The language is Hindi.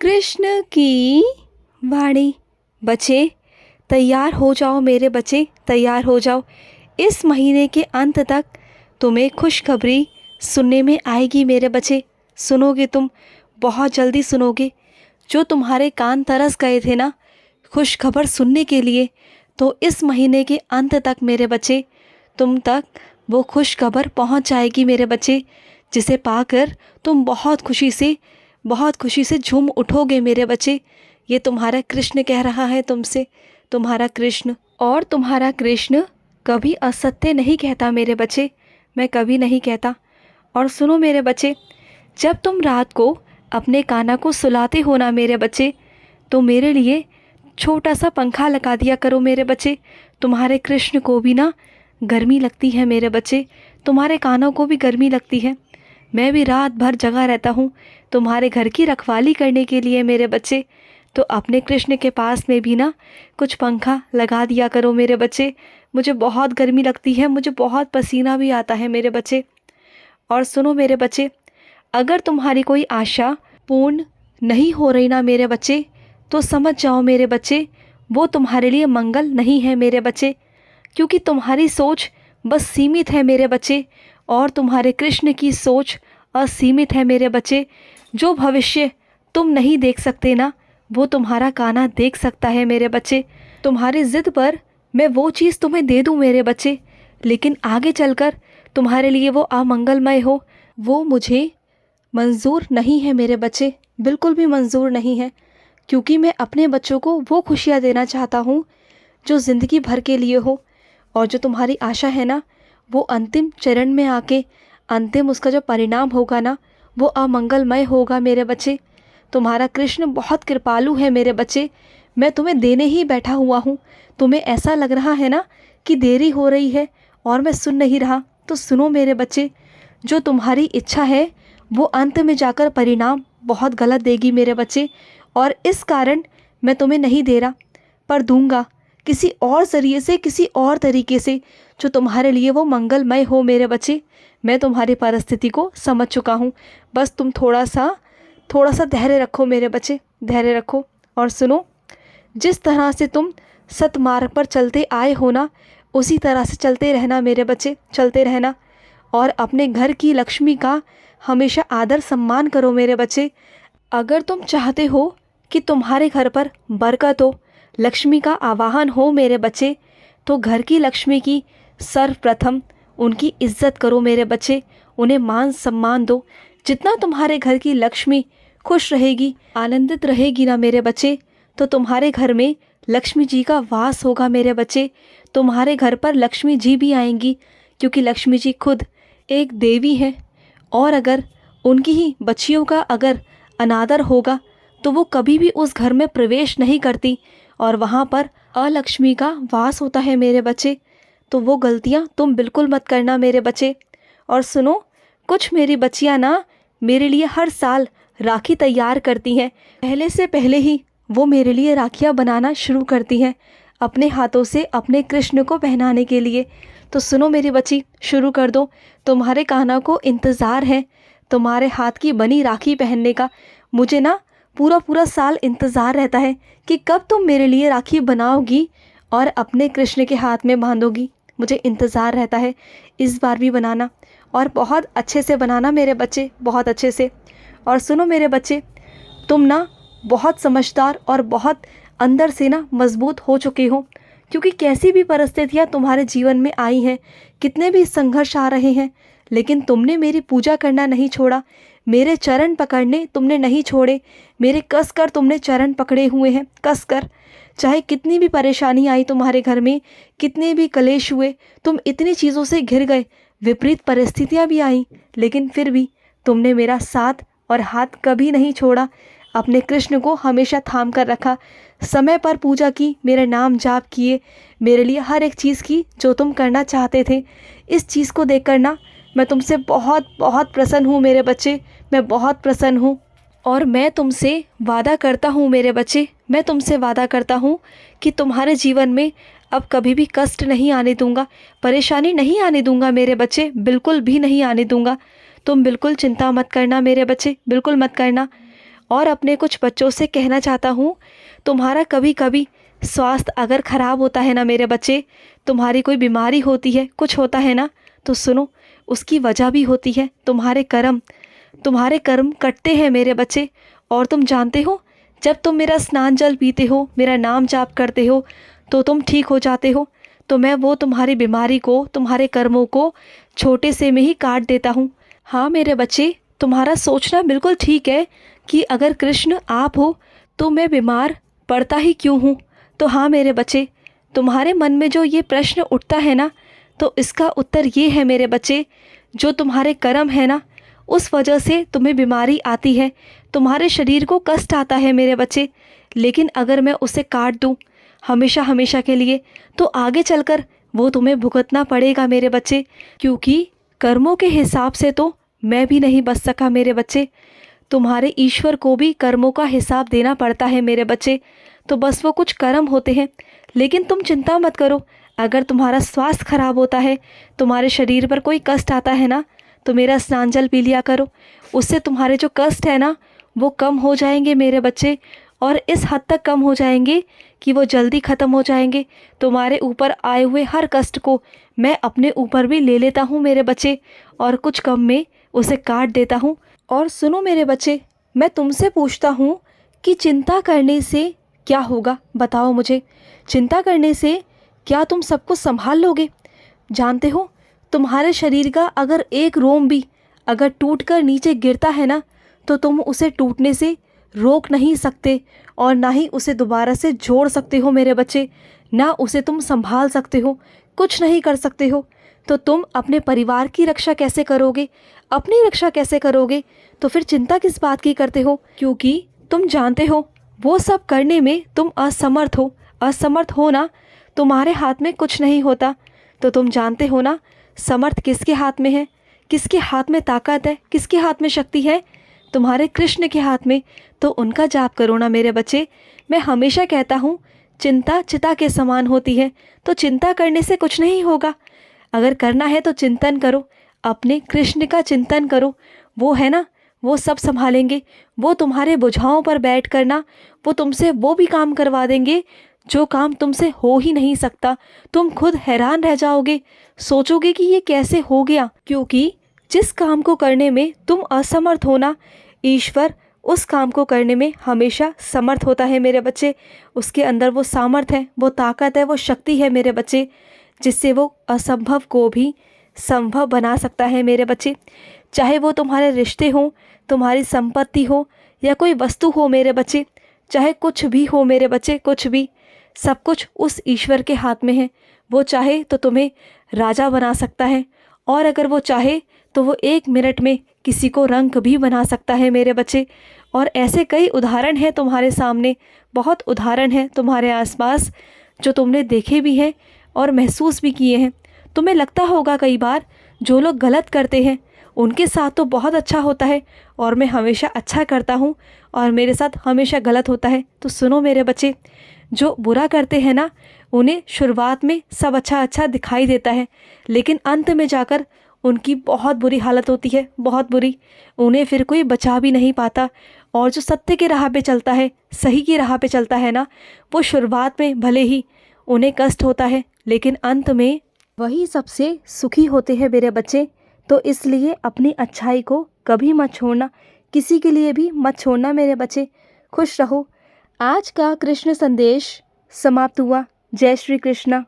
कृष्ण की वाणी। बच्चे तैयार हो जाओ, मेरे बच्चे तैयार हो जाओ। इस महीने के अंत तक तुम्हें खुशखबरी सुनने में आएगी मेरे बच्चे। सुनोगे तुम, बहुत जल्दी सुनोगे। जो तुम्हारे कान तरस गए थे ना खुशखबर सुनने के लिए, तो इस महीने के अंत तक मेरे बच्चे तुम तक वो खुशखबर पहुंच जाएगी मेरे बच्चे, जिसे पाकर तुम बहुत खुशी से झूम उठोगे मेरे बच्चे। ये तुम्हारा कृष्ण कह रहा है तुमसे, तुम्हारा कृष्ण। और तुम्हारा कृष्ण कभी असत्य नहीं कहता मेरे बच्चे, मैं कभी नहीं कहता। और सुनो मेरे बच्चे, जब तुम रात को अपने कान्हा को सुलाते हो ना मेरे बच्चे, तो मेरे लिए छोटा सा पंखा लगा दिया करो मेरे बच्चे। तुम्हारे कृष्ण को भी ना गर्मी लगती है मेरे बच्चे, तुम्हारे कानों को भी गर्मी लगती है। मैं भी रात भर जगा रहता हूँ तुम्हारे घर की रखवाली करने के लिए मेरे बच्चे। तो अपने कृष्ण के पास में भी ना कुछ पंखा लगा दिया करो मेरे बच्चे। मुझे बहुत गर्मी लगती है, मुझे बहुत पसीना भी आता है मेरे बच्चे। और सुनो मेरे बच्चे, अगर तुम्हारी कोई आशा पूर्ण नहीं हो रही ना मेरे बच्चे, तो समझ जाओ मेरे बच्चे, वो तुम्हारे लिए मंगल नहीं है मेरे बच्चे। क्योंकि तुम्हारी सोच बस सीमित है मेरे बच्चे, और तुम्हारे कृष्ण की सोच असीमित है मेरे बच्चे। जो भविष्य तुम नहीं देख सकते ना, वो तुम्हारा कान्हा देख सकता है मेरे बच्चे। तुम्हारी ज़िद पर मैं वो चीज़ तुम्हें दे दूँ मेरे बच्चे, लेकिन आगे चलकर तुम्हारे लिए वो अमंगलमय हो, वो मुझे मंजूर नहीं है मेरे बच्चे, बिल्कुल भी मंजूर नहीं है। क्योंकि मैं अपने बच्चों को वो खुशियाँ देना चाहता हूँ जो ज़िंदगी भर के लिए हो। और जो तुम्हारी आशा है ना, वो अंतिम चरण में आके अंतिम उसका जो परिणाम होगा ना, वो अमंगलमय होगा मेरे बच्चे। तुम्हारा कृष्ण बहुत कृपालु है मेरे बच्चे, मैं तुम्हें देने ही बैठा हुआ हूँ। तुम्हें ऐसा लग रहा है ना कि देरी हो रही है और मैं सुन नहीं रहा, तो सुनो मेरे बच्चे, जो तुम्हारी इच्छा है वो अंत में जाकर परिणाम बहुत गलत देगी मेरे बच्चे। और इस कारण मैं तुम्हें नहीं दे रहा, पर दूंगा किसी और ज़रिए से, किसी और तरीके से, जो तुम्हारे लिए वो मंगलमय हो मेरे बच्चे। मैं तुम्हारी परिस्थिति को समझ चुका हूँ, बस तुम थोड़ा सा धैर्य रखो मेरे बच्चे, धैर्य रखो। और सुनो, जिस तरह से तुम सतमार्ग पर चलते आए हो ना, उसी तरह से चलते रहना मेरे बच्चे, चलते रहना। और अपने घर की लक्ष्मी का हमेशा आदर सम्मान करो मेरे बच्चे। अगर तुम चाहते हो कि तुम्हारे घर पर बरकत हो, लक्ष्मी का आवाहन हो मेरे बच्चे, तो घर की लक्ष्मी की सर्वप्रथम उनकी इज्जत करो मेरे बच्चे, उन्हें मान सम्मान दो। जितना तुम्हारे घर की लक्ष्मी खुश रहेगी, आनंदित रहेगी ना मेरे बच्चे, तो तुम्हारे घर में लक्ष्मी जी का वास होगा मेरे बच्चे। तुम्हारे घर पर लक्ष्मी जी भी आएंगी, क्योंकि लक्ष्मी जी खुद एक देवी है। और अगर उनकी ही बच्चियों का अगर अनादर होगा, तो वो कभी भी उस घर में प्रवेश नहीं करती, और वहाँ पर अलक्ष्मी का वास होता है मेरे बच्चे। तो वो गलतियाँ तुम बिल्कुल मत करना मेरे बच्चे। और सुनो, कुछ मेरी बच्चियाँ ना मेरे लिए हर साल राखी तैयार करती हैं। पहले ही वो मेरे लिए राखियाँ बनाना शुरू करती हैं, अपने हाथों से अपने कृष्ण को पहनाने के लिए। तो सुनो मेरी बच्ची, शुरू कर दो। तुम्हारे कान्हा को इंतज़ार है तुम्हारे हाथ की बनी राखी पहनने का। मुझे ना पूरा साल इंतज़ार रहता है कि कब तुम मेरे लिए राखी बनाओगी और अपने कृष्ण के हाथ में बांधोगी। मुझे इंतज़ार रहता है, इस बार भी बनाना, और बहुत अच्छे से बनाना मेरे बच्चे, बहुत अच्छे से। और सुनो मेरे बच्चे, तुम ना बहुत समझदार और बहुत अंदर से ना मजबूत हो चुके हो, क्योंकि कैसी भी परिस्थितियाँ तुम्हारे जीवन में आई हैं, कितने भी संघर्ष आ रहे हैं, लेकिन तुमने मेरी पूजा करना नहीं छोड़ा, मेरे चरण पकड़ने तुमने नहीं छोड़े। मेरे कस कर तुमने चरण पकड़े हुए हैं, कस कर। चाहे कितनी भी परेशानी आई तुम्हारे घर में, कितने भी कलेश हुए, तुम इतनी चीज़ों से घिर गए, विपरीत परिस्थितियाँ भी आई, लेकिन फिर भी तुमने मेरा साथ और हाथ कभी नहीं छोड़ा। अपने कृष्ण को हमेशा थाम कर रखा, समय पर पूजा की, मेरे नाम जाप किए, मेरे लिए हर एक चीज़ की जो तुम करना चाहते थे। इस चीज़ को देखकर ना मैं तुमसे बहुत प्रसन्न हूँ मेरे बच्चे, मैं बहुत प्रसन्न हूँ। और मैं तुमसे वादा करता हूँ मेरे बच्चे, मैं तुमसे वादा करता हूँ कि तुम्हारे जीवन में अब कभी भी कष्ट नहीं आने दूंगा, परेशानी नहीं आने दूंगा मेरे बच्चे, बिल्कुल भी नहीं आने दूंगा। तुम बिल्कुल चिंता मत करना मेरे बच्चे, बिल्कुल मत करना। और अपने कुछ बच्चों से कहना चाहता हूँ, तुम्हारा कभी कभी स्वास्थ्य अगर ख़राब होता है ना मेरे बच्चे, तुम्हारी कोई बीमारी होती है, कुछ होता है ना, तो सुनो, उसकी वजह भी होती है तुम्हारे कर्म। तुम्हारे कर्म कटते हैं मेरे बच्चे। और तुम जानते हो, जब तुम मेरा स्नान जल पीते हो, मेरा नाम जाप करते हो, तो तुम ठीक हो जाते हो। तो मैं वो तुम्हारी बीमारी को, तुम्हारे कर्मों को छोटे से में ही काट देता हूँ। हाँ मेरे बच्चे, तुम्हारा सोचना बिल्कुल ठीक है कि अगर कृष्ण आप हो तो मैं बीमार पड़ता ही क्यों हूँ। तो हाँ मेरे बच्चे, तुम्हारे मन में जो ये प्रश्न उठता है ना, तो इसका उत्तर ये है मेरे बच्चे, जो तुम्हारे कर्म है ना, उस वजह से तुम्हें बीमारी आती है, तुम्हारे शरीर को कष्ट आता है मेरे बच्चे। लेकिन अगर मैं उसे काट दूँ हमेशा हमेशा के लिए, तो आगे चलकर वो तुम्हें भुगतना पड़ेगा मेरे बच्चे, क्योंकि कर्मों के हिसाब से तो मैं भी नहीं बच सका मेरे बच्चे। तुम्हारे ईश्वर को भी कर्मों का हिसाब देना पड़ता है मेरे बच्चे। तो बस वो कुछ कर्म होते हैं। लेकिन तुम चिंता मत करो, अगर तुम्हारा स्वास्थ्य खराब होता है, तुम्हारे शरीर पर कोई कष्ट आता है ना, तो मेरा स्नान जल पी लिया करो। उससे तुम्हारे जो कष्ट है ना, वो कम हो जाएंगे मेरे बच्चे, और इस हद तक कम हो जाएंगे कि वो जल्दी ख़त्म हो जाएंगे। तुम्हारे ऊपर आए हुए हर कष्ट को मैं अपने ऊपर भी ले लेता हूँ मेरे बच्चे, और कुछ कम में उसे काट देता हूँ। और सुनो मेरे बच्चे, मैं तुमसे पूछता हूँ कि चिंता करने से क्या होगा, बताओ मुझे। चिंता करने से क्या तुम सब कुछ संभाल लोगे? जानते हो, तुम्हारे शरीर का अगर एक रोम भी अगर टूटकर नीचे गिरता है ना, तो तुम उसे टूटने से रोक नहीं सकते, और ना ही उसे दोबारा से जोड़ सकते हो मेरे बच्चे। ना उसे तुम संभाल सकते हो, कुछ नहीं कर सकते हो। तो तुम अपने परिवार की रक्षा कैसे करोगे, अपनी रक्षा कैसे करोगे? तो फिर चिंता किस बात की करते हो? क्योंकि तुम जानते हो वो सब करने में तुम असमर्थ हो। असमर्थ हो ना, तुम्हारे हाथ में कुछ नहीं होता। तो तुम जानते हो ना, समर्थ किसके हाथ में है, किसके हाथ में ताकत है, किसके हाथ में शक्ति है? तुम्हारे कृष्ण के हाथ में। तो उनका जाप करो ना मेरे बच्चे। मैं हमेशा कहता हूँ, चिंता चिता के समान होती है, तो चिंता करने से कुछ नहीं होगा। अगर करना है तो चिंतन करो, अपने कृष्ण का चिंतन करो। वो है ना, वो सब संभालेंगे। वो तुम्हारे बुझाओं पर बैठ कर ना, वो तुमसे वो भी काम करवा देंगे जो काम तुमसे हो ही नहीं सकता। तुम खुद हैरान रह जाओगे, सोचोगे कि ये कैसे हो गया। क्योंकि जिस काम को करने में तुम असमर्थ हो ना, ईश्वर उस काम को करने में हमेशा समर्थ होता है मेरे बच्चे। उसके अंदर वो सामर्थ्य है, वो ताकत है, वो शक्ति है मेरे बच्चे, जिससे वो असंभव को भी संभव बना सकता है मेरे बच्चे। चाहे वो तुम्हारे रिश्ते हों, तुम्हारी संपत्ति हो, या कोई वस्तु हो मेरे बच्चे, चाहे कुछ भी हो मेरे बच्चे, कुछ भी, सब कुछ उस ईश्वर के हाथ में है। वो चाहे तो तुम्हें राजा बना सकता है, और अगर वो चाहे तो वो 1 मिनट में किसी को रंक भी बना सकता है मेरे बच्चे। और ऐसे कई उदाहरण हैं तुम्हारे सामने, बहुत उदाहरण हैं तुम्हारे आसपास, जो तुमने देखे भी हैं और महसूस भी किए हैं। तुम्हें लगता होगा कई बार, जो लोग गलत करते हैं उनके साथ तो बहुत अच्छा होता है, और मैं हमेशा अच्छा करता हूँ और मेरे साथ हमेशा गलत होता है। तो सुनो मेरे बच्चे, जो बुरा करते हैं ना, उन्हें शुरुआत में सब अच्छा अच्छा दिखाई देता है, लेकिन अंत में जाकर उनकी बहुत बुरी हालत होती है, बहुत बुरी। उन्हें फिर कोई बचा भी नहीं पाता। और जो सत्य की राह पे चलता है, सही की राह पे चलता है ना, वो शुरुआत में भले ही उन्हें कष्ट होता है, लेकिन अंत में वही सबसे सुखी होते हैं मेरे बच्चे। तो इसलिए अपनी अच्छाई को कभी मत छोड़ना, किसी के लिए भी मत छोड़ना मेरे बच्चे। खुश रहो। आज का कृष्ण संदेश समाप्त हुआ। जय श्री कृष्ण।